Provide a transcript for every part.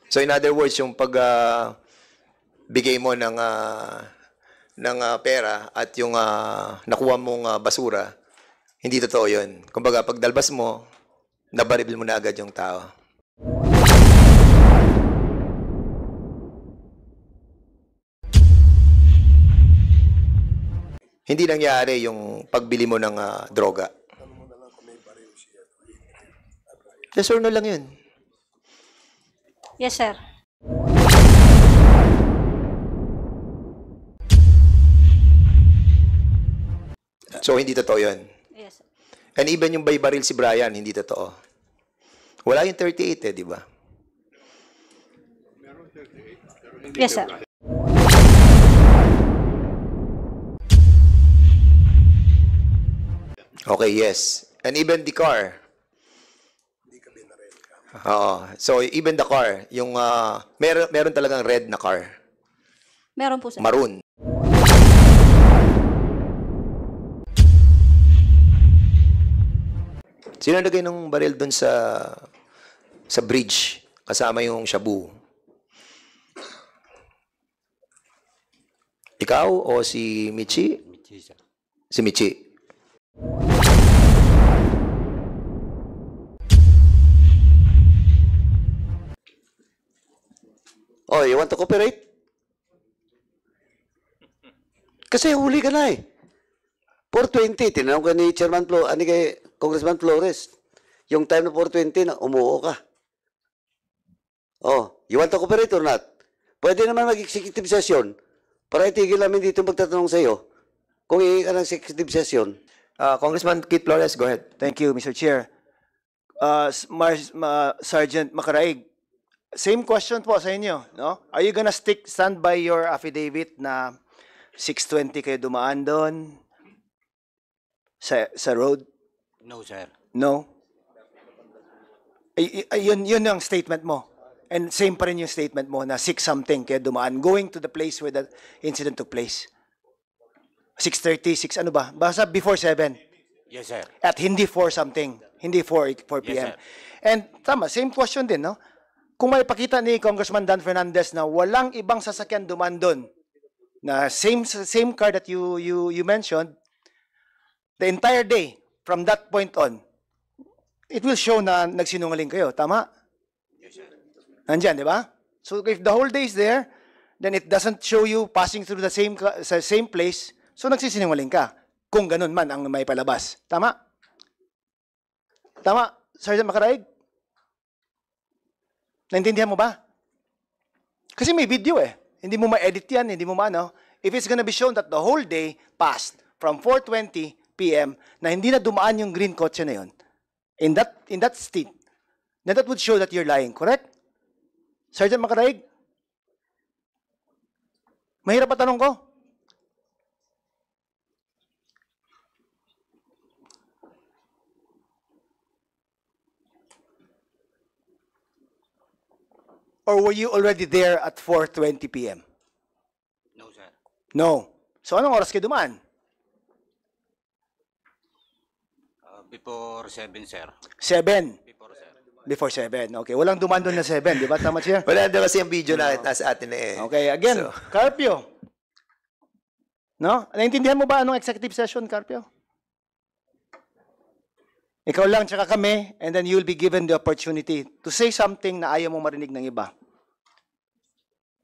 So in other words, yung pag bigay mo ng pera at yung nakuha mong basura, hindi totoo yun. Kumbaga, pag dalbas mo, nabaril mo na agad yung tao. Hindi nangyari yung pagbili mo ng droga. Yes or no lang yun. Yes, sir. So, hindi totoo yun. Yes, sir. And even yung by baril si Brian, hindi totoo. Wala yung 38 di ba? Yes, sir. Okay, yes. And even the car. Oo. So, even the car, yung meron talagang red na car. Meron po, sir. Maroon. Sino nagay ng baril doon sa bridge kasama yung shabu? Ikaw o si Michi? Michi, sir. Si Michi. Oh, you want to cooperate? Kasi huli ka na eh. 420, tinanong ka ni Chairman Flores, kay Congressman Flores, yung time na 420 na umuo ka. Oh, you want to cooperate or not? Pwede naman mag-executive session para itigil namin dito magtatanong sa iyo kung iingi ka ng executive session. Congressman Kit Flores, go ahead. Thank you, Mr. Chair. Sergeant Macaraig, same question po sa inyo. No? Are you gonna stand by your affidavit na 6:20 kayo dumaan doon sa road? No, sir. No? Yun ang statement mo. And same pa rin yung statement mo na 6-something kayo dumaan, going to the place where the incident took place. 6:30, 6 ano ba? Basta before 7. Yes, sir. At hindi 4-something. Hindi 4 p.m. Yes, sir. And tama, same question din, no? Kung may pakita ni Congressman Dan Fernandez na walang ibang sasakyan dumaan doon, na same car that you mentioned, the entire day, from that point on, it will show na nagsinungaling kayo. Tama? Yes, sir. Nandyan, di ba? So if the whole day is there, then it doesn't show you passing through the same place, so nagsisinungaling ka. Kung ganun man ang may palabas. Tama? Tama, Sergeant Macaraig? Naintindihan mo ba? Kasi may video eh. Hindi mo ma-edit yan, hindi mo ma-ano. If it's gonna be shown that the whole day passed from 4:20 p.m. na hindi na dumaan yung green kotse na yun, in that state, then that would show that you're lying, correct? Sergeant Macaraig? Mahirap pa tanong ko? Or were you already there at 4:20 p.m.? No, sir. No. So anong oras kayo dumaan? Before 7, sir. 7. Before, sir. Before 7. Okay. Walang dumaan doon na 7. Di ba? Tama siya? Wala na kasi ang video na nasa atin na eh. Okay. Again, So, Carpio. No? Naintindihan mo ba anong executive session, Carpio? Ikaw lang tsaka kami, and then you'll be given the opportunity to say something na ayaw mo marinig ng iba.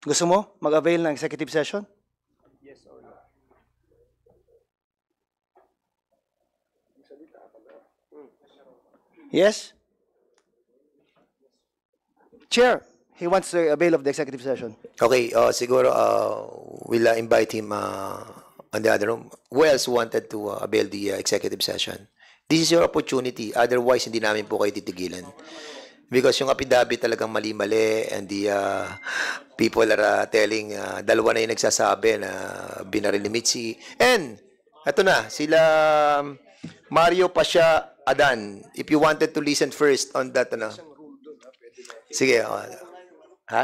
Gusto mo mag-avail ng executive session? Yes or no? Yes? Chair, he wants to avail of the executive session. okay, siguro we'll invite him on the other room. Who else wanted to avail the executive session? This is your opportunity. Otherwise, hindi namin po kayo titigilan. Because yung affidavit talagang mali-mali and the people are telling, dalawa na yung nagsasabi na binaril ni Mitzi. And, eto na, sila Mario Pasha Adan. If you wanted to listen first on that, ano. Sige, ha?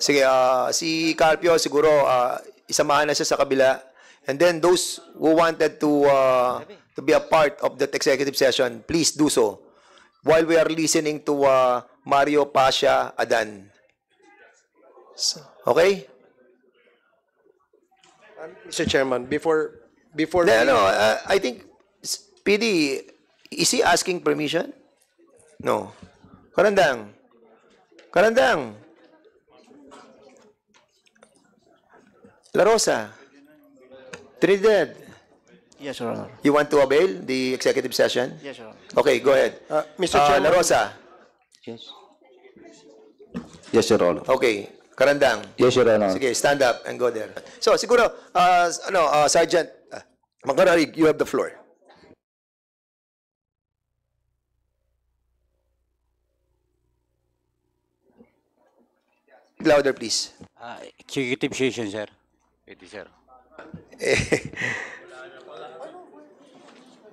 Sige, si Carpio siguro, isamahan na siya sa kabila. And then those who wanted to be a part of that executive session, please do so. While we are listening to Mario Pasha Adan. Okay? Mr. Chairman, before Then, I think, PD, is he asking permission? No. Karandang. Karandang. La Rosa. Trinidad. Yes, Your Honor. You want to avail the executive session? Yes, Your Honor. Okay, go ahead. Mr. Chairman, La Rosa. Yes, Your Honor. Okay. Karandang. Yes, Your Honor. Sige, stand up and go there. So, siguro, Sergeant Macaraig, you have the floor. Louder, please. Executive session, sir. Pwede, sir.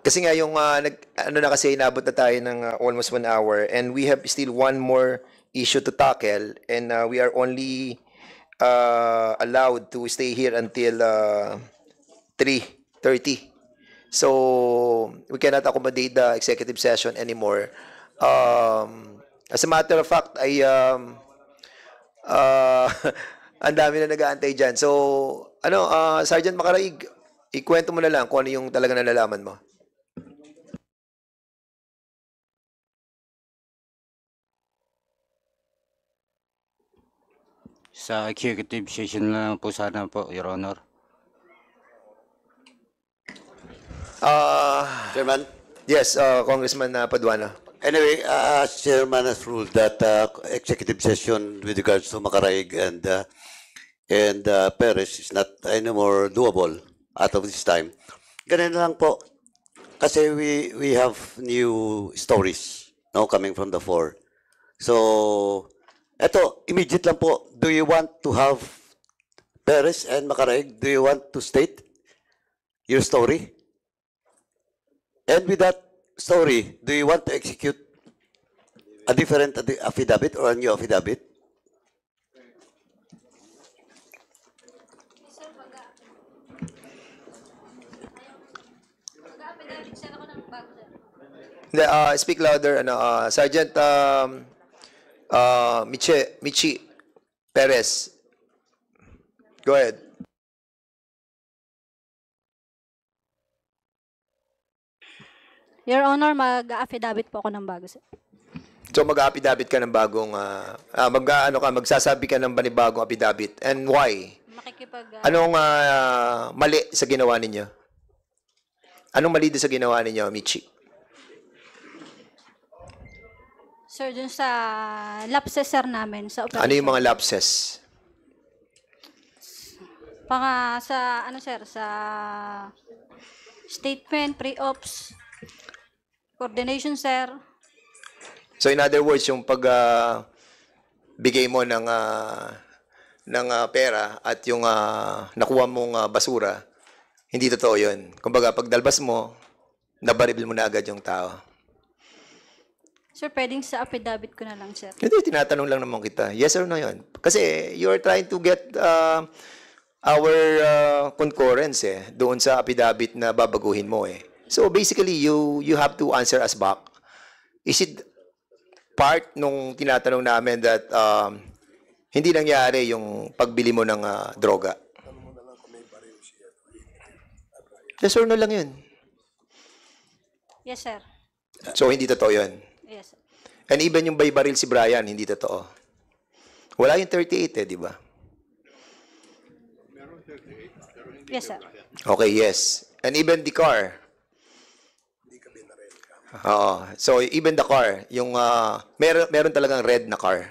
Kasi nga yung kasi inabot na tayo ng almost 1 hour and we have still one more issue to tackle and we are only allowed to stay here until 3:30. So we cannot accommodate the executive session anymore. As a matter of fact, ang dami na nag-aantay dyan. So, Sergeant Macaraig, ikwento mo na lang kung ano yung talaga nalalaman mo. Sa executive session lang po sana po, Your Honor. Chairman? Yes, Congressman Paduano. Anyway, Chairman has ruled that executive session with regards to Macaraig and Perez is not anymore doable out of this time. Ganun lang po. Kasi we have new stories coming from the fore. So, eto, immediate lang po. Do you want to have Perez and Macaraig? Do you want to state your story? And with that story, do you want to execute a different affidavit or a new affidavit? Speak louder, Sergeant Michi Perez. Go ahead. Your Honor, mag-affidavit po ako ng bago, sir. So mag-affidavit ka ng bagong magsasabi ka ng panibagong affidavit. And why? Anong mali sa ginawa ninyo? Anong mali din sa ginawa ninyo, Michi? Sir, dun sa lapses, sir, namin sa operation. Ano yung mga lapses? Sa statement, pre-ops, coordination, sir. So in other words, yung pag bigay mo ng pera at yung nakuha mong basura, hindi totoo yun. Kumbaga, pag dalbas mo, nabaribil mo na agad yung tao. Sir, pwedeng sa affidavit ko na lang, sir. Hindi, tinatanong lang naman kita. Yes or no yun? Kasi you're trying to get our concurrence doon sa affidavit na babaguhin mo So basically, you have to answer us back. Is it part nung tinatanong namin that hindi nangyari yung pagbili mo ng droga? Yes or no lang yun. Yes, sir. So hindi totoo yun. Yes, sir. And even yung by baril si Brian, hindi totoo. Wala yung 38 di ba? Yes, sir. Okay, yes. And even the car. Oo. So even the car, yung meron talagang red na car.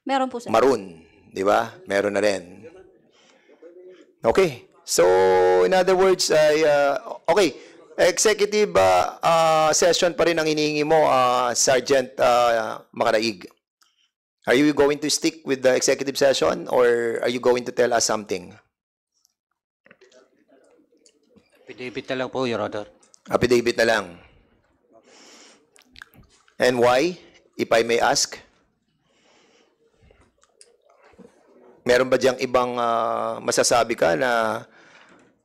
Meron po, sir. Maroon, di ba? Meron na rin. Okay. So in other words, okay. Executive session pa rin ang hinihingi mo, Sergeant Macaraig. Are you going to stick with the executive session or are you going to tell us something? Affidavit na lang po, Your Honor. Affidavit na lang. And why, if I may ask? Meron ba diyang ibang masasabi ka na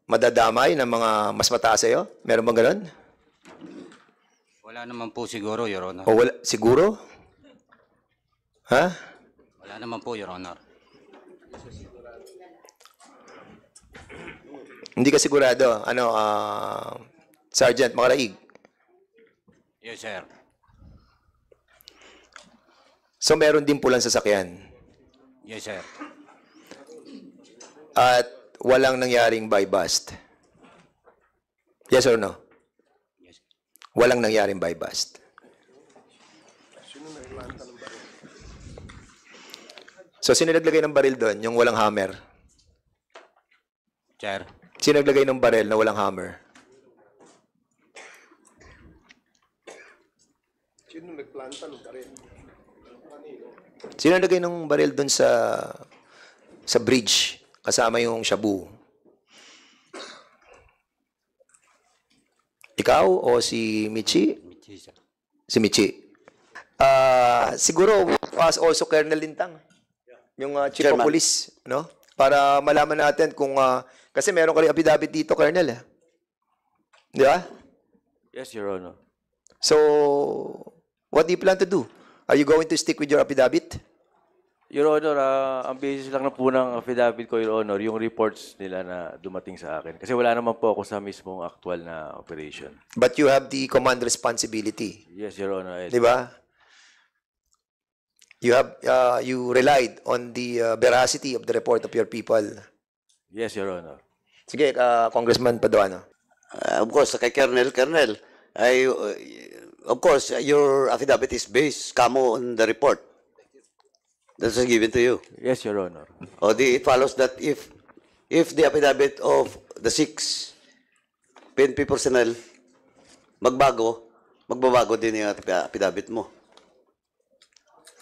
madadamay ng mga mas mataas sa'yo? Meron bang ganun? Wala naman po siguro, Your Honor. O wala, siguro? Ha? Wala naman po, Your Honor. Hindi ka sigurado. Ano, Sergeant Makaraig. Yes, sir. So meron din pulang sasakyan. Yes, sir. At walang nangyaring buy bust. Yes or no? Yes. Walang nangyaring buy bust. So sino naglagay ng baril doon? Yung walang hammer. Sir. Sino naglagay ng baril na walang hammer? Sino naglagay ng baril doon sa bridge kasama yung shabu? Ikaw o si Michi? Michi, sir. Si Michi. Siguro was also Colonel Lintang. Yung Chief of Chairman. Police, no? Para malaman natin kung kasi meron ka rin affidavit dito, Colonel. Di ba? Yes, Your Honor. So, what do you plan to do? Are you going to stick with your affidavit? Your Honor, ang basis lang na po ng affidavit ko, Your Honor, yung reports nila na dumating sa akin. Kasi wala naman po ako sa mismong actual na operation. But you have the command responsibility. Yes, Your Honor. Yes. Di ba? You relied on the veracity of the report of your people. Yes, Your Honor. Sige, Congressman Paduano. Of course, kay Colonel, of course, your affidavit is based, kamo, on the report that was given to you. Yes, Your Honor. It follows that if the affidavit of the 6 PNP personnel magbabago din yung affidavit mo.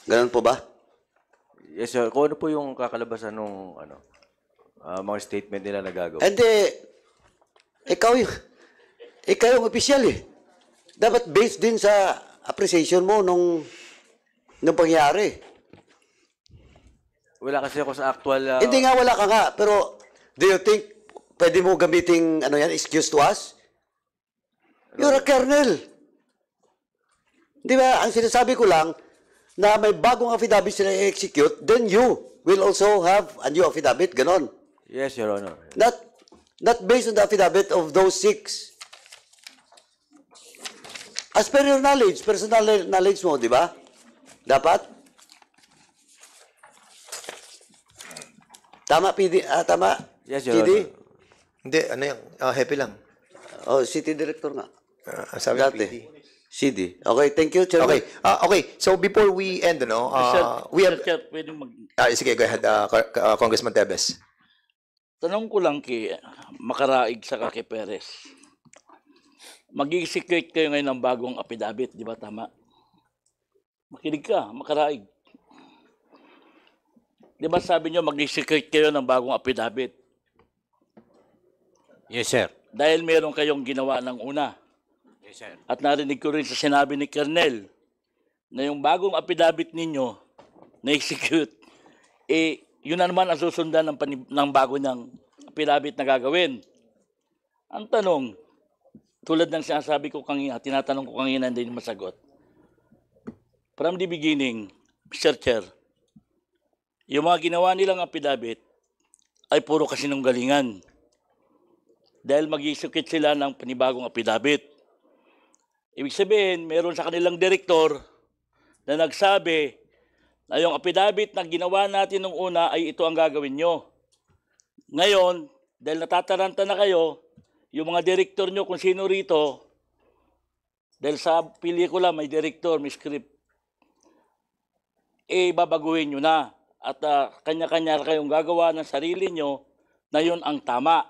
Ganun po ba? Yes, sir. Kung ano po yung kakalabasan nung mga statement nila na gagawin. Hindi. Ikaw yung opisyal eh. Dapat based din sa appreciation mo nung pangyari. Wala kasi ako sa actual... Hindi nga, wala ka nga. Pero, do you think pwede mo gamiting excuse to us? You're a colonel. Di ba? Ang sinasabi ko lang, na may bagong affidavit sila i-execute, then you will also have a new affidavit. Ganon. Yes, Your Honor. Not based on the affidavit of those 6. As per your knowledge, personal knowledge mo, di ba? Dapat? Tama, PD? Tama? Yes, Your PD? Honor. Hindi, ano yan? Happy lang. City Director nga. Sabi ng Dati. PD. CD. Okay, thank you, Chairman. Okay. Okay. So before we end, we have... Sir, Chair, pwede sige, go ahead, Congressman Tebes. tanong ko lang kay Makaraig sa kay Perez. Mag-execute kayo ngayon ng bagong affidavit, di ba tama? Makinig ka, Makaraig. Di ba sabi nyo mag-execute kayo ng bagong affidavit? Yes, sir. Dahil meron kayong ginawa ng una. Yes, sir. At narinig ko rin sa sinabi ni Colonel na yung bagong affidavit ninyo na-execute, yun na naman ang susundan ng bago niyang affidavit na gagawin. Ang tanong, tulad ng sinasabi ko kanina, tinatanong ko kanina, hindi masagot. From the beginning, Mr. Chair, yung mga ginawa nilang affidavit ay puro kasinunggalingan. Dahil mag-execute sila ng panibagong affidavit. Ibig sabihin, meron sa kanilang direktor na nagsabi na yung affidavit na ginawa natin nung una ay ito ang gagawin nyo. Ngayon, dahil natataranta na kayo, yung mga direktor nyo kung sino rito, dahil sa pelikula may direktor, may script, babaguhin nyo na. At kanya-kanya kayong gagawa ng sarili nyo na yun ang tama.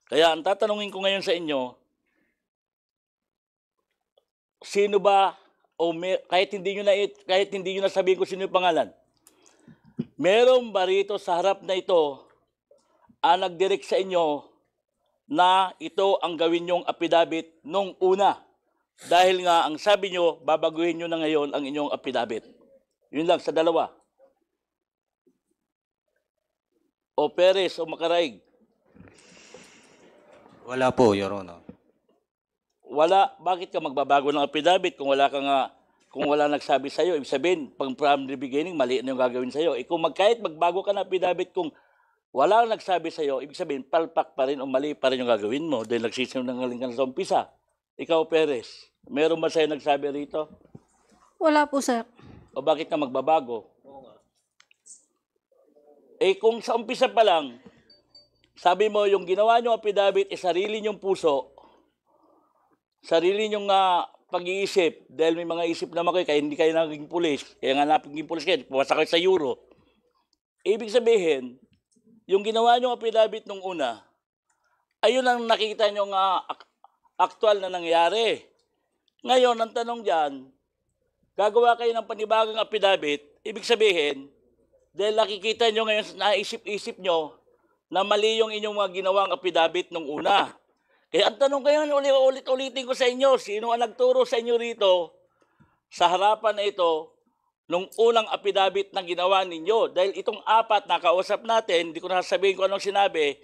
Kaya ang tatanungin ko ngayon sa inyo, sino ba kahit hindi niyo na sabihin ko sino yung pangalan. Meron ba rito sa harap na ito ang nag-direct sa inyo na ito ang gawin yung affidavit nung una? Dahil nga ang sabi nyo, babaguhin nyo na ngayon ang inyong affidavit. Yun lang sa dalawa. O Perez o Makaraig. Wala po, Your Honor. Wala, bakit ka magbabago ng affidavit kung wala ka nga kung wala nagsabi sa'yo, ibig sabihin, from the beginning, mali na yung gagawin sa'yo. Kung kahit magbago ka na affidavit, kung wala nagsabi sa'yo, ibig sabihin, palpak pa rin o mali pa rin yung gagawin mo dahil nagsisinungaling ka na sa umpisa. Ikaw, Perez, meron ba sa'yo nagsabi rito? Wala po, sir. O bakit ka magbabago? Kung sa umpisa pa lang, sabi mo, yung ginawa nyo affidavit is sarili nyong puso, sarili nyong pag-iisip, dahil may mga isip naman kayo, kaya hindi kayo naging pulis, kaya nga naging pulis kayo, pumasa kayo sa Euro. Ibig sabihin, yung ginawa nyo affidavit nung una, ayun ang nakita nyo aktual na nangyari. Ngayon, ang tanong dyan, gagawa kayo ng panibagong affidavit, ibig sabihin, dahil nakikita nyo ngayon, naisip-isip nyo, na mali yung inyong mga ginawang affidavit nung una. Kaya ang tanong kayo, ulit-ulitin ko sa inyo, sino ang nagturo sa inyo rito sa harapan na ito nung unang affidavit na ginawa ninyo? Dahil itong apat na kausap natin, hindi ko na sasabihin kung anong sinabi,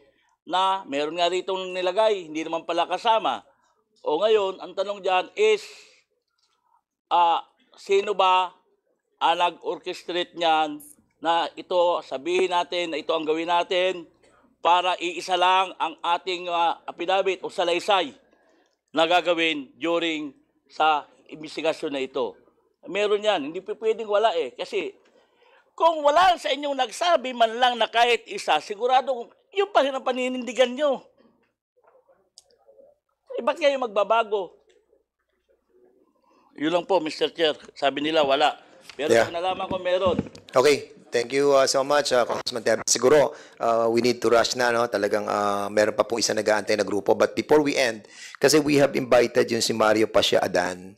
na meron nga rito nilagay, hindi naman pala kasama. O ngayon, ang tanong dyan is, sino ba ang nag-orchestrate niyan na ito, sabihin natin na ito ang gawin natin, para iisa lang ang ating affidavit o salaysay na gagawin during sa investigasyon na ito. Meron yan. Hindi pwedeng wala Kasi kung wala sa inyong nagsabi man lang na kahit isa, sigurado yun pa rin ang paninindigan nyo. Ba't kayo magbabago? Yun lang po, Mr. Chair. Sabi nila wala. Pero Yeah. kung nalaman ko meron. Okay. Thank you so much, Congressman Teb. Siguro, we need to rush na, no? Talagang meron pa pong isa nag-aantay na grupo. But before we end, kasi we have invited yung si Mario Pasha Adan,